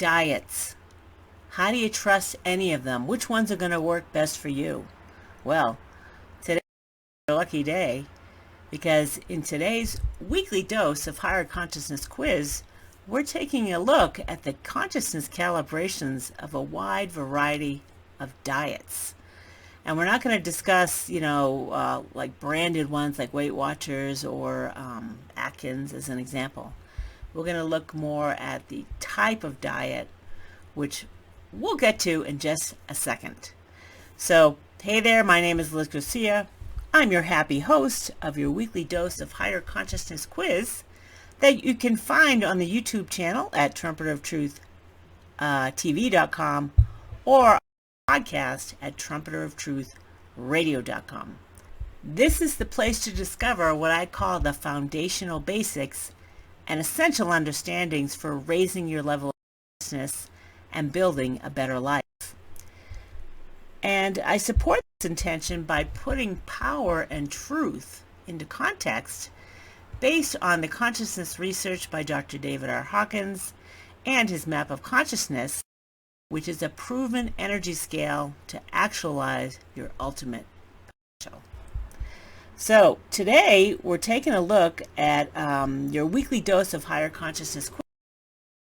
Diets. How do you trust any of them? Which ones are going to work best for you? Well, today's a lucky day because in today's weekly dose of higher consciousness quiz, we're taking a look at the consciousness calibrations of a wide variety of diets. And we're not going to discuss, like branded ones like Weight Watchers or Atkins as an example. We're going to look more at the type of diet, which we'll get to in just a second. So, hey there, my name is Gracia. I'm your happy host of your weekly dose of higher consciousness quiz that you can find on the YouTube channel at trumpeteroftruth.tv.com or podcast at trumpeteroftruthradio.com. This is the place to discover what I call the foundational basics and essential understandings for raising your level of consciousness and building a better life. And I support this intention by putting power and truth into context based on the consciousness research by Dr. David R. Hawkins and his map of consciousness, which is a proven energy scale to actualize your ultimate potential. So today we're taking a look at your weekly dose of higher consciousness quiz,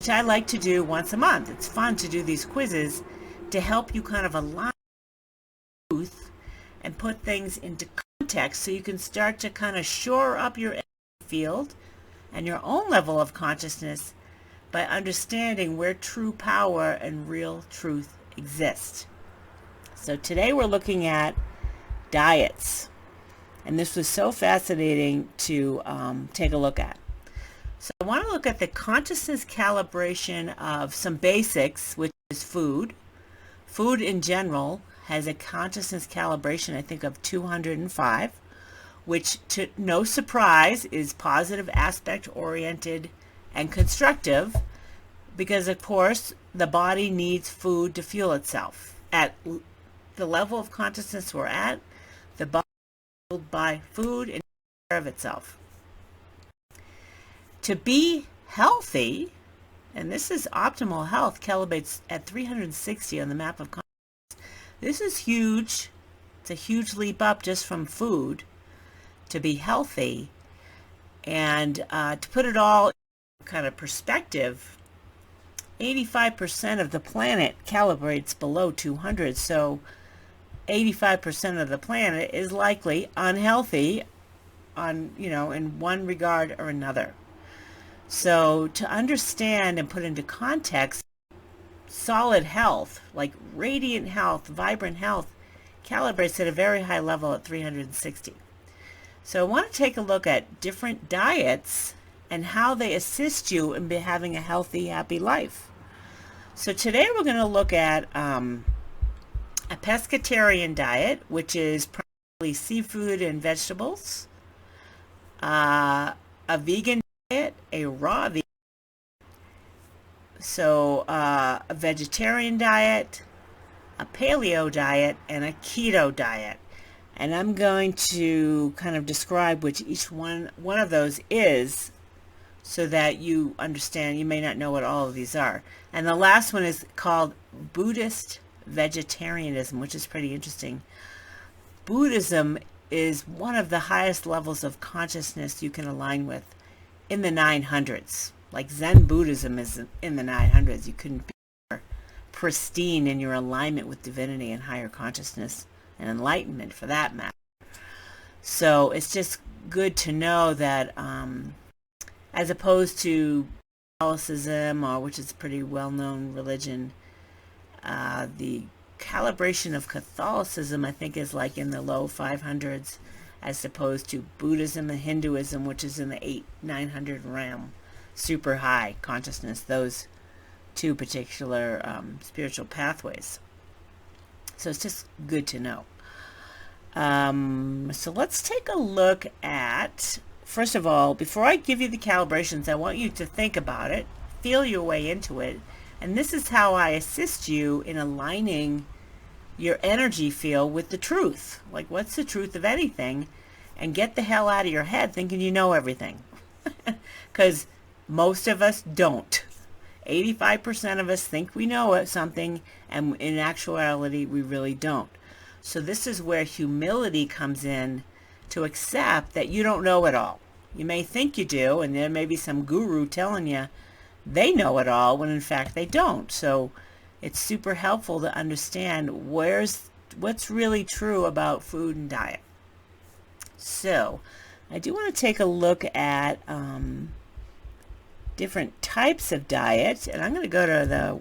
which I like to do once a month. It's fun to do these quizzes to help you kind of align truth and put things into context so you can start to kind of shore up your field and your own level of consciousness by understanding where true power and real truth exist. So today we're looking at diets, and this was so fascinating to take a look at. So I want to look at the consciousness calibration of some basics, which is food. Food in general has a consciousness calibration, I think, of 205, which, to no surprise, is positive aspect oriented and constructive, because of course the body needs food to fuel itself. At the level of consciousness we're at, the body is fueled by food and takes care of itself. To be healthy, and this is optimal health, calibrates at 360 on the map of consciousness. This is huge. It's a huge leap up just from food to be healthy. And to put it all in kind of perspective, 85% of the planet calibrates below 200. So 85% of the planet is likely unhealthy in one regard or another. So to understand and put into context, solid health, like radiant health, vibrant health, calibrates at a very high level at 360. So I want to take a look at different diets and how they assist you in having a healthy, happy life. So today we're going to look at a Pescatarian diet, which is primarily seafood and vegetables, a vegan diet, a raw vegan, so a vegetarian diet, a paleo diet, and a keto diet. And I'm going to kind of describe which each one of those is so that you understand. You may not know what all of these are. And the last one is called Buddhist Vegetarianism, which is pretty interesting. Buddhism is one of the highest levels of consciousness you can align with in the 900s. Like Zen Buddhism is in the 900s. You couldn't be more pristine in your alignment with divinity and higher consciousness and enlightenment, for that matter. So it's just good to know that as opposed to Catholicism, which is a pretty well-known religion, the calibration of Catholicism, I think, is like in the low 500s, as opposed to Buddhism and Hinduism, which is in the 800-900 realm, super high consciousness, those two particular spiritual pathways. So it's just good to know. So let's take a look at, first of all, before I give you the calibrations, I want you to think about it, feel your way into it, and this is how I assist you in aligning your energy field with the truth. Like, what's the truth of anything? And get the hell out of your head thinking you know everything. Because most of us don't. 85% of us think we know something, and in actuality, we really don't. So this is where humility comes in, to accept that you don't know it all. You may think you do, and there may be some guru telling you they know it all, when in fact they don't. So it's super helpful to understand what's really true about food and diet. So I do want to take a look at different types of diet, and I'm going to go to the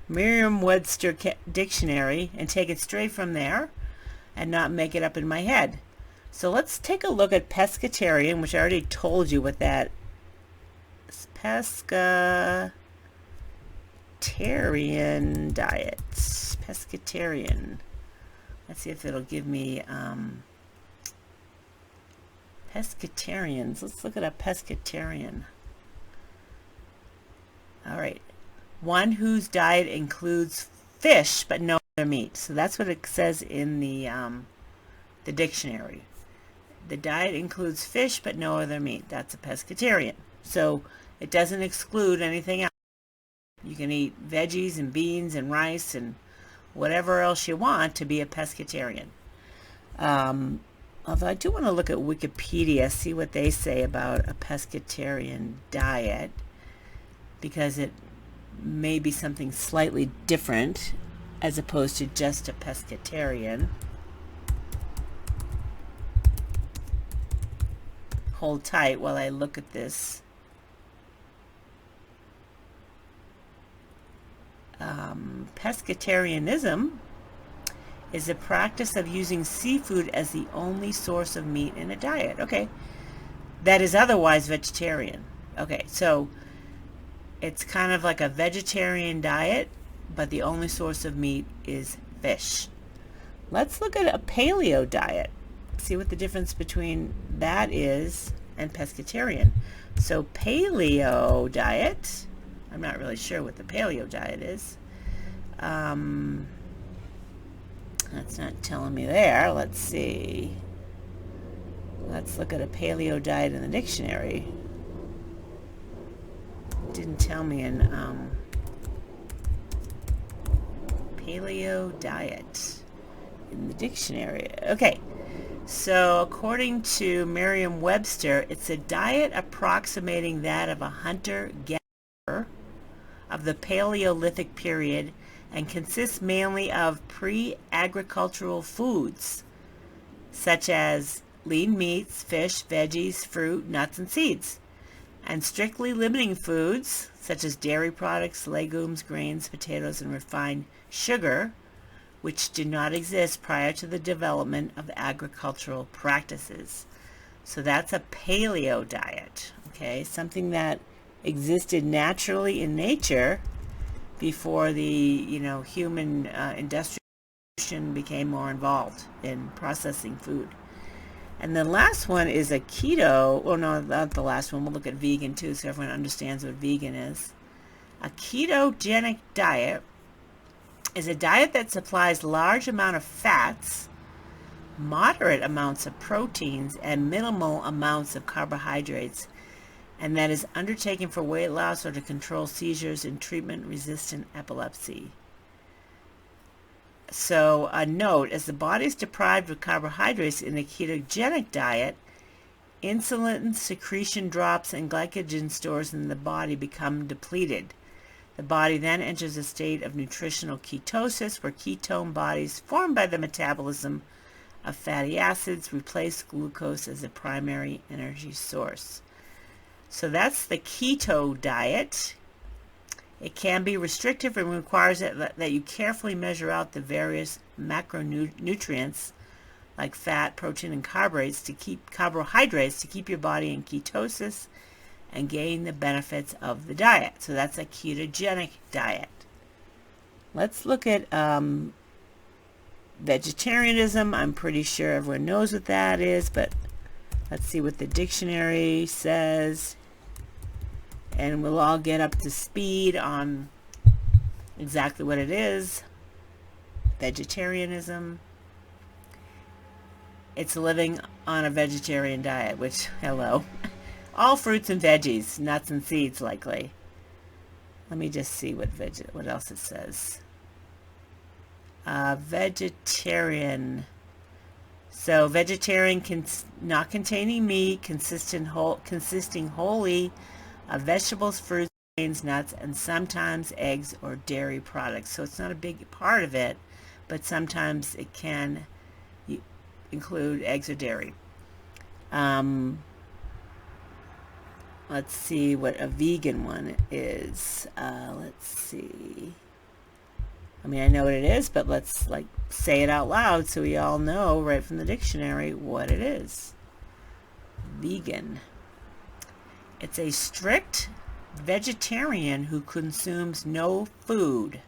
Merriam-Webster dictionary and take it straight from there and not make it up in my head. So let's take a look at pescatarian, which I already told you what that is. Pescatarian diet. Pescatarian. Let's see if it'll give me pescatarians. Let's look at a pescatarian. All right. One whose diet includes fish but no other meat. So that's what it says in the dictionary. The diet includes fish but no other meat. That's a pescatarian. So it doesn't exclude anything else. You can eat veggies and beans and rice and whatever else you want to be a pescatarian. Although I do want to look at Wikipedia, see what they say about a pescatarian diet, because it may be something slightly different as opposed to just a pescatarian. Hold tight while I look at this. Pescatarianism is a practice of using seafood as the only source of meat in a diet. Okay, that is otherwise vegetarian. Okay, so it's kind of like a vegetarian diet, but the only source of meat is fish. Let's look at a paleo diet. See what the difference between that is and pescatarian. So paleo diet, I'm not really sure what the paleo diet is. That's not telling me there. Let's see. Let's look at a paleo diet in the dictionary. It didn't tell me in paleo diet in the dictionary. Okay. So according to Merriam-Webster, it's a diet approximating that of a hunter-gatherer of the Paleolithic period and consists mainly of pre-agricultural foods such as lean meats, fish, veggies, fruit, nuts, and seeds, and strictly limiting foods such as dairy products, legumes, grains, potatoes, and refined sugar, which did not exist prior to the development of agricultural practices. So that's a paleo diet, okay? Something that existed naturally in nature before the, human industrialization became more involved in processing food. And the last one is a keto, or no, not the last one. We'll look at vegan too, so everyone understands what vegan is. A ketogenic diet is a diet that supplies large amount of fats, moderate amounts of proteins, and minimal amounts of carbohydrates, and that is undertaken for weight loss or to control seizures in treatment-resistant epilepsy. So a note, as the body is deprived of carbohydrates in a ketogenic diet, insulin secretion drops and glycogen stores in the body become depleted. The body then enters a state of nutritional ketosis, where ketone bodies formed by the metabolism of fatty acids replace glucose as a primary energy source. So that's the keto diet. It can be restrictive and requires that you carefully measure out the various macronutrients like fat, protein, and carbohydrates to keep your body in ketosis and gain the benefits of the diet. So that's a ketogenic diet. Let's look at vegetarianism. I'm pretty sure everyone knows what that is, but let's see what the dictionary says. And we'll all get up to speed on exactly what it is. Vegetarianism. It's living on a vegetarian diet, which, hello. All fruits and veggies, nuts and seeds likely. Let me just see what else it says. Vegetarian. So vegetarian not containing meat, consisting wholly of vegetables, fruits, grains, nuts, and sometimes eggs or dairy products. So it's not a big part of it, but sometimes it can include eggs or dairy. Let's see what a vegan one is. Let's see. I mean, I know what it is, but let's say it out loud so we all know right from the dictionary what it is. Vegan. It's a strict vegetarian who consumes no food,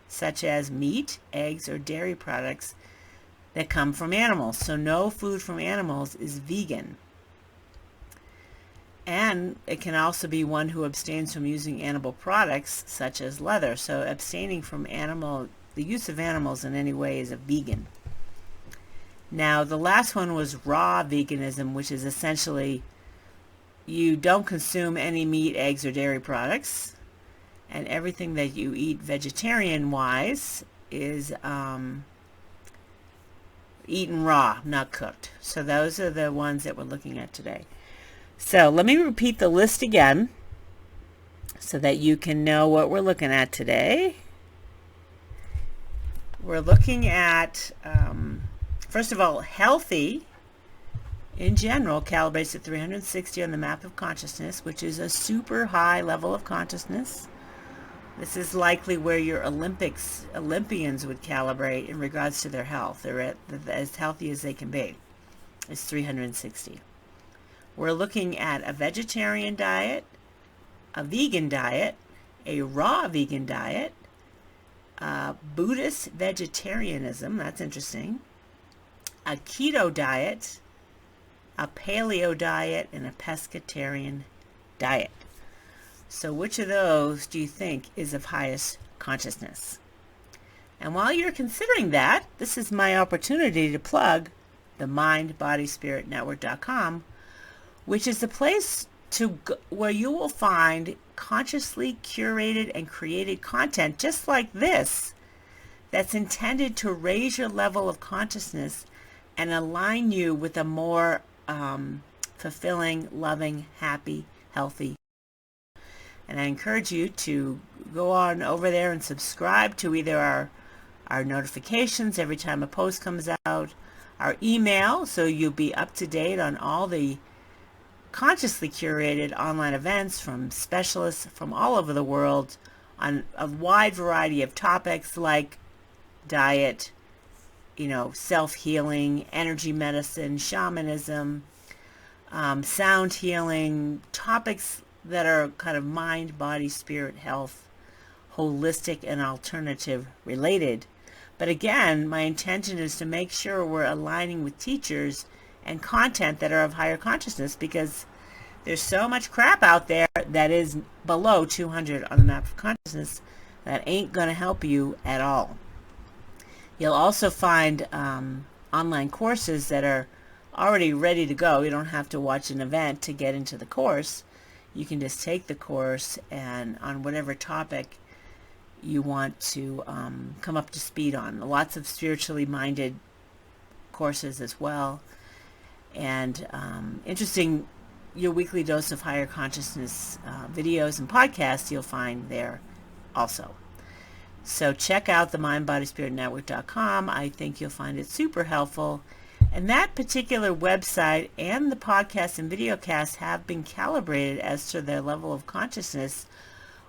such as meat, eggs, or dairy products that come from animals. So no food from animals is vegan. And it can also be one who abstains from using animal products such as leather. So abstaining from the use of animals in any way is a vegan. Now the last one was raw veganism, which is essentially you don't consume any meat, eggs, or dairy products. And everything that you eat vegetarian-wise is eaten raw, not cooked. So those are the ones that we're looking at today. So let me repeat the list again so that you can know what we're looking at today. We're looking at, first of all, healthy in general calibrates at 360 on the map of consciousness, which is a super high level of consciousness. This is likely where your Olympians would calibrate in regards to their health. They're as healthy as they can be. It's 360. We're looking at a vegetarian diet, a vegan diet, a raw vegan diet, Buddhist Vegetarianism, that's interesting, a Keto Diet, a Paleo Diet, and a Pescatarian Diet. So which of those do you think is of highest consciousness? And while you're considering that, this is my opportunity to plug the mindbodyspiritnetwork.com, which is the place where you will find consciously curated and created content just like this that's intended to raise your level of consciousness and align you with a more fulfilling, loving, happy, healthy. And I encourage you to go on over there and subscribe to either our notifications every time a post comes out, our email, so you'll be up to date on all the consciously curated online events from specialists from all over the world on a wide variety of topics like diet, self-healing, energy medicine, shamanism, sound healing, topics that are kind of mind, body, spirit, health, holistic, and alternative related. But again, my intention is to make sure we're aligning with teachers and content that are of higher consciousness, because there's so much crap out there that is below 200 on the map of consciousness that ain't going to help you at all. You'll also find online courses that are already ready to go. You don't have to watch an event to get into the course. You can just take the course and on whatever topic you want to come up to speed on. Lots of spiritually minded courses as well. And interesting, your weekly dose of higher consciousness videos and podcasts you'll find there also. So check out the mindbodyspiritnetwork.com. I think you'll find it super helpful. And that particular website and the podcast and videocasts have been calibrated as to their level of consciousness,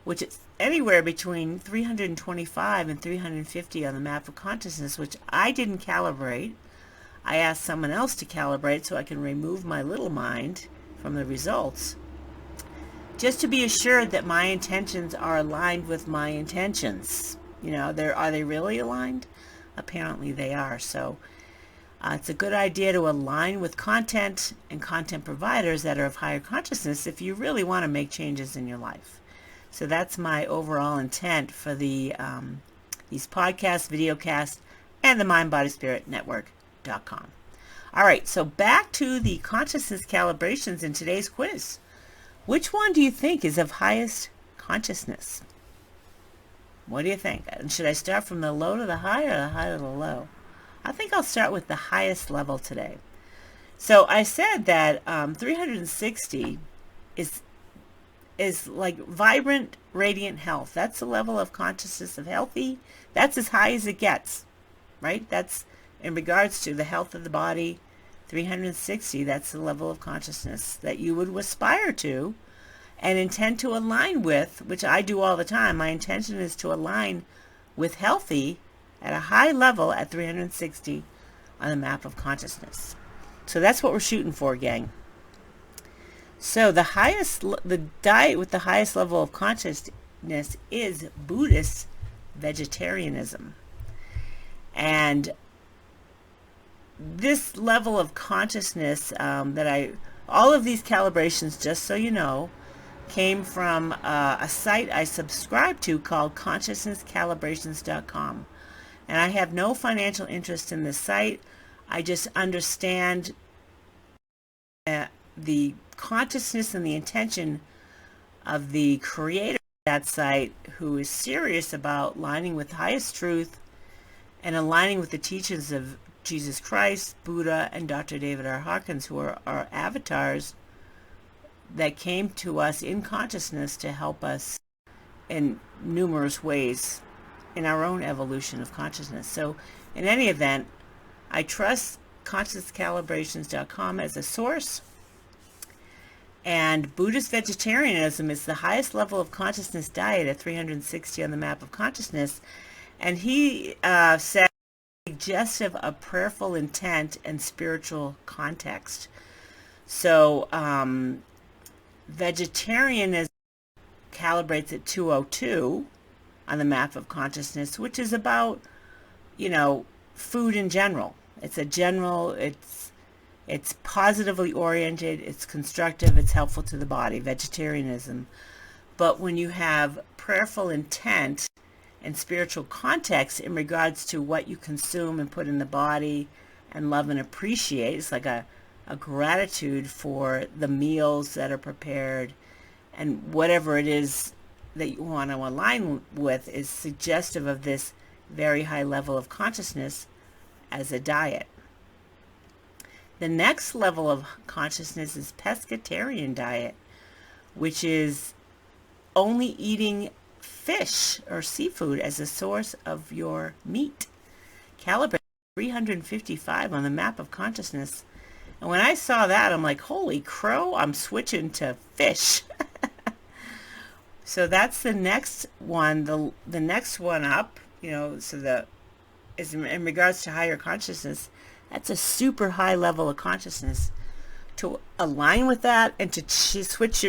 which is anywhere between 325 and 350 on the map of consciousness, which I didn't calibrate. I asked someone else to calibrate so I can remove my little mind from the results, just to be assured that my intentions are aligned with my intentions. Are they really aligned? Apparently they are. So it's a good idea to align with content and content providers that are of higher consciousness if you really want to make changes in your life. So that's my overall intent for these podcasts, videocasts, and the Mind Body Spirit Network.com. All right, so back to the consciousness calibrations in today's quiz. Which one do you think is of highest consciousness? What do you think? And should I start from the low to the high or the high to the low? I think I'll start with the highest level today. So I said that 360 is like vibrant, radiant health. That's the level of consciousness of healthy. That's as high as it gets, right? That's in regards to the health of the body. 360, that's the level of consciousness that you would aspire to and intend to align with, which I do all the time. My intention is to align with healthy at a high level at 360 on the map of consciousness. So that's what we're shooting for, gang. So the diet with the highest level of consciousness is Buddhist Vegetarianism. And this level of consciousness all of these calibrations, just so you know, came from a site I subscribe to called consciousnesscalibrations.com. And I have no financial interest in this site. I just understand the consciousness and the intention of the creator of that site, who is serious about aligning with highest truth and aligning with the teachings of Jesus Christ, Buddha, and Dr. David R. Hawkins, who are our avatars that came to us in consciousness to help us in numerous ways in our own evolution of consciousness. So in any event, I trust consciousnesscalibrations.com as a source. And Buddhist Vegetarianism is the highest level of consciousness diet at 360 on the map of consciousness. And he said, suggestive of prayerful intent and spiritual context. So vegetarianism calibrates at 202 on the map of consciousness, which is about, food in general. It's positively oriented, it's constructive, it's helpful to the body, vegetarianism. But when you have prayerful intent and spiritual context in regards to what you consume and put in the body and love and appreciate, it's like a gratitude for the meals that are prepared, and whatever it is that you want to align with is suggestive of this very high level of consciousness as a diet. The next level of consciousness is Pescatarian Diet, which is only eating fish or seafood as a source of your meat. Calibrates 355 on the map of consciousness. And when I saw that, I'm like, holy crow, I'm switching to fish. So that's the next one. The next one up, is in regards to higher consciousness. That's a super high level of consciousness. To align with that and to switch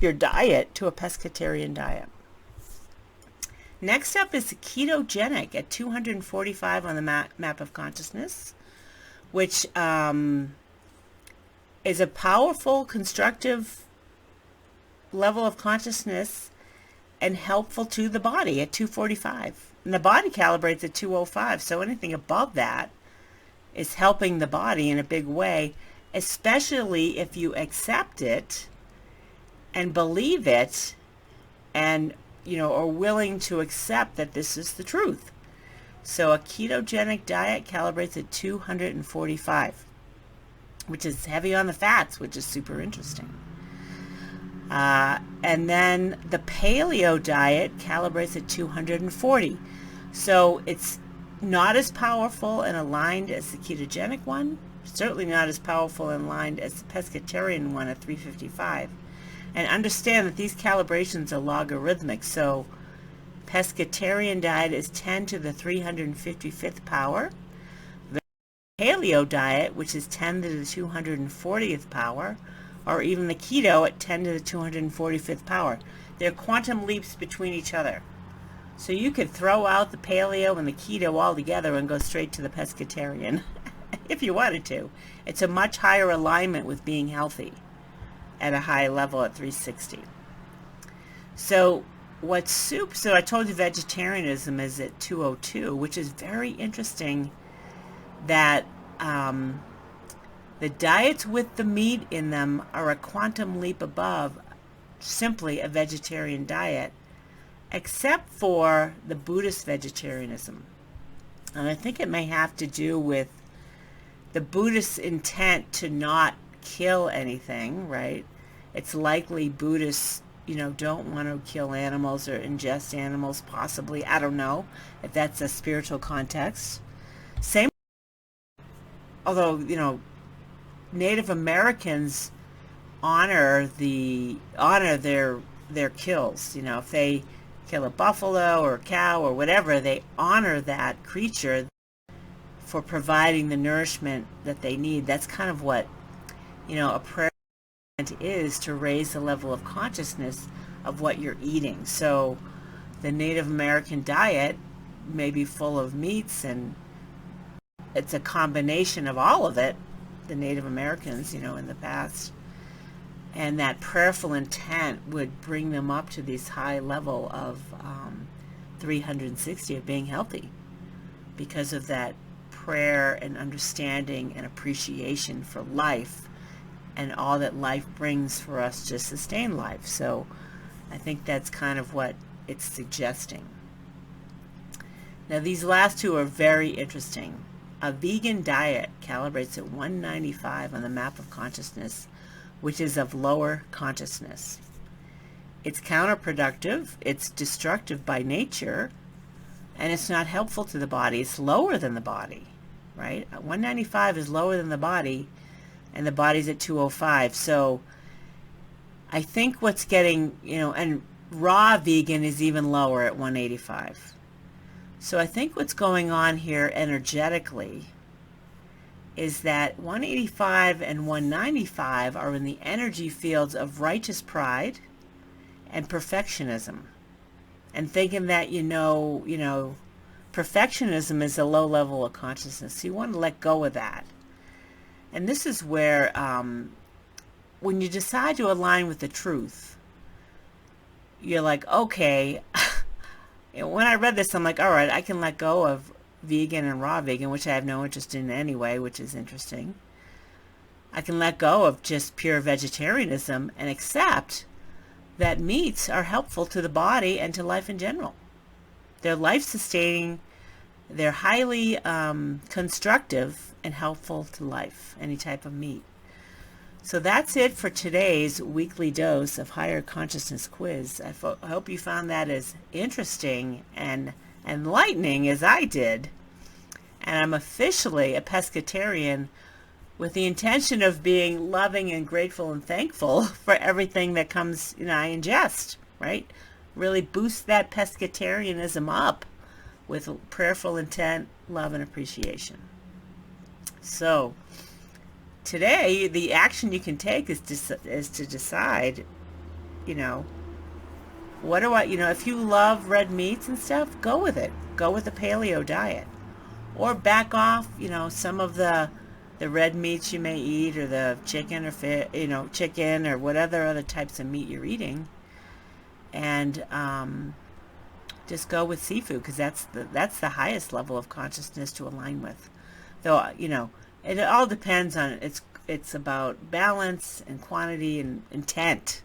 your diet to a pescatarian diet. Next up is Ketogenic at 245 on the map of consciousness, which is a powerful, constructive level of consciousness and helpful to the body at 245. And the body calibrates at 205, so anything above that is helping the body in a big way, especially if you accept it and believe it and, are willing to accept that this is the truth. So a ketogenic diet calibrates at 245, which is heavy on the fats, which is super interesting. And then the Paleo Diet calibrates at 240. So it's not as powerful and aligned as the ketogenic one, certainly not as powerful and aligned as the pescatarian one at 355. And understand that these calibrations are logarithmic, so Pescetarian Diet is 10 to the 355th power. The Paleo Diet, which is 10 to the 240th power, or even the Keto at 10 to the 245th power. They're quantum leaps between each other. So you could throw out the Paleo and the Keto altogether and go straight to the Pescatarian if you wanted to. It's a much higher alignment with being healthy at a high level at 360. So I told you vegetarianism is at 202, which is very interesting that the diets with the meat in them are a quantum leap above simply a vegetarian diet. except for the Buddhist vegetarianism. And I think it may have to do with the Buddhist intent to not kill anything, right? It's likely Buddhists, don't want to kill animals or ingest animals, possibly. I don't know if that's a spiritual context. Same, although, Native Americans honor their kills. If they kill a buffalo or a cow or whatever, they honor that creature for providing the nourishment that they need. That's kind of what, a prayer is, to raise the level of consciousness of what you're eating. So the Native American diet may be full of meats, and it's a combination of all of it, the Native Americans, in the past. And that prayerful intent would bring them up to this high level of 360 of being healthy, because of that prayer and understanding and appreciation for life and all that life brings for us to sustain life. So I think that's kind of what it's suggesting. Now these last two are very interesting. A vegan diet calibrates at 195 on the map of consciousness, which is of lower consciousness. It's counterproductive, it's destructive by nature, and it's not helpful to the body. It's lower than the body, right? 195 is lower than the body, and the body's at 205. So I think what's getting, and raw vegan is even lower at 185. So I think what's going on here energetically is that 185 and 195 are in the energy fields of righteous pride and perfectionism. And thinking that, perfectionism is a low level of consciousness. So you want to let go of that. And this is where, when you decide to align with the truth, you're like, okay, when I read this, I'm like, all right, I can let go of vegan and raw vegan, which I have no interest in anyway, which is interesting. I can let go of just pure vegetarianism and accept that meats are helpful to the body and to life in general. They're life-sustaining, they're highly constructive and helpful to life, any type of meat. So that's it for today's weekly dose of higher consciousness quiz. I hope you found that as interesting and enlightening as I did. And I'm officially a pescatarian with the intention of being loving and grateful and thankful for everything that comes, I ingest, right? Really boost that pescatarianism up with prayerful intent, love, and appreciation. So today, the action you can take is to decide, what do I, if you love red meats and stuff, go with it. Go with the Paleo Diet. Or back off, some of the red meats you may eat, or the chicken or fish, chicken or whatever other types of meat you're eating. And just go with seafood, because that's the highest level of consciousness to align with. Though, it all depends on, it's about balance and quantity and intent.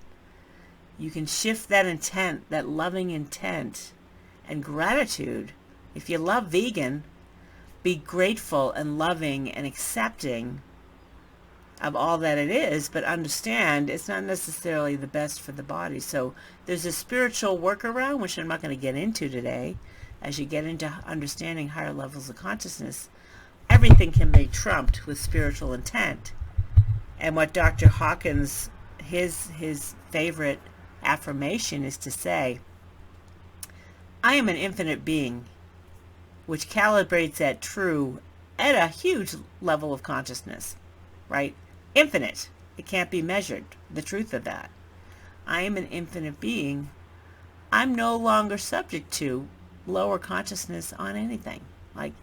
You can shift that intent, that loving intent and gratitude. If you love vegan, be grateful and loving and accepting of all that it is, but understand it's not necessarily the best for the body. So there's a spiritual workaround, which I'm not going to get into today. As you get into understanding higher levels of consciousness, everything can be trumped with spiritual intent. And what Dr. Hawkins, his favorite affirmation is to say, I am an infinite being, which calibrates at a huge level of consciousness, right? Infinite. It can't be measured, the truth of that. I am an infinite being. I'm no longer subject to lower consciousness on anything. Like,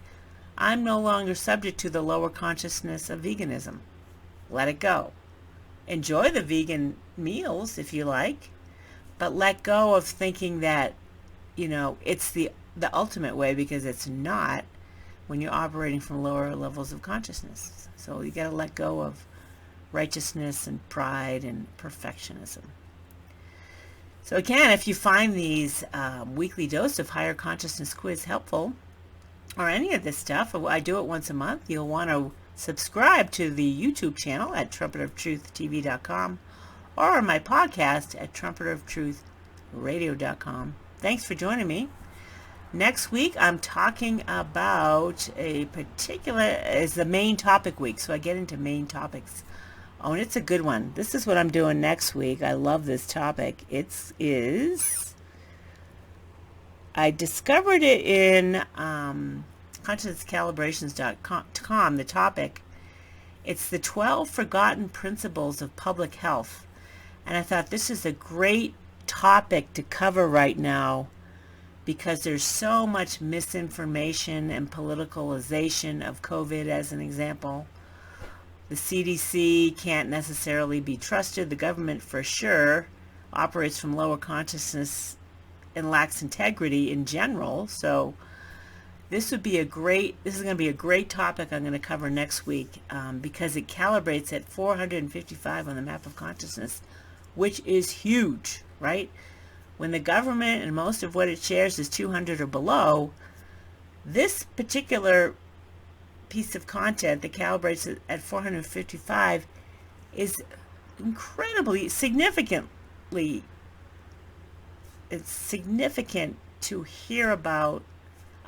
I'm no longer subject to the lower consciousness of veganism. Let it go. Enjoy the vegan meals if you like, but let go of thinking that, it's the ultimate way, because it's not when you're operating from lower levels of consciousness. So you got to let go of righteousness and pride and perfectionism. So again, if you find these weekly dose of higher consciousness quiz helpful, or any of this stuff, I do it once a month, you'll want to subscribe to the YouTube channel at trumpeteroftruth.tv.com or my podcast at trumpeteroftruthradio.com. Thanks for joining me. Next week, I'm talking about a particular, is the main topic week, so I get into main topics. Oh, and it's a good one. This is what I'm doing next week. I love this topic. I discovered it in consciousnesscalibrations.com, the topic. It's the 12 Forgotten Principles of Public Health. And I thought this is a great topic to cover right now because there's so much misinformation and politicalization of COVID, as an example. The CDC can't necessarily be trusted. The government, for sure, operates from lower consciousness and lacks integrity in general. So this is going to be a great topic I'm going to cover next week because it calibrates at 455 on the map of consciousness, which is huge, right? When the government and most of what it shares is 200 or below, this particular piece of content that calibrates at 455 is incredibly it's significant to hear about,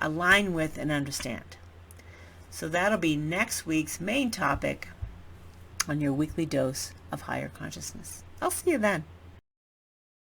align with, and understand. So that'll be next week's main topic on your weekly dose of higher consciousness. I'll see you then.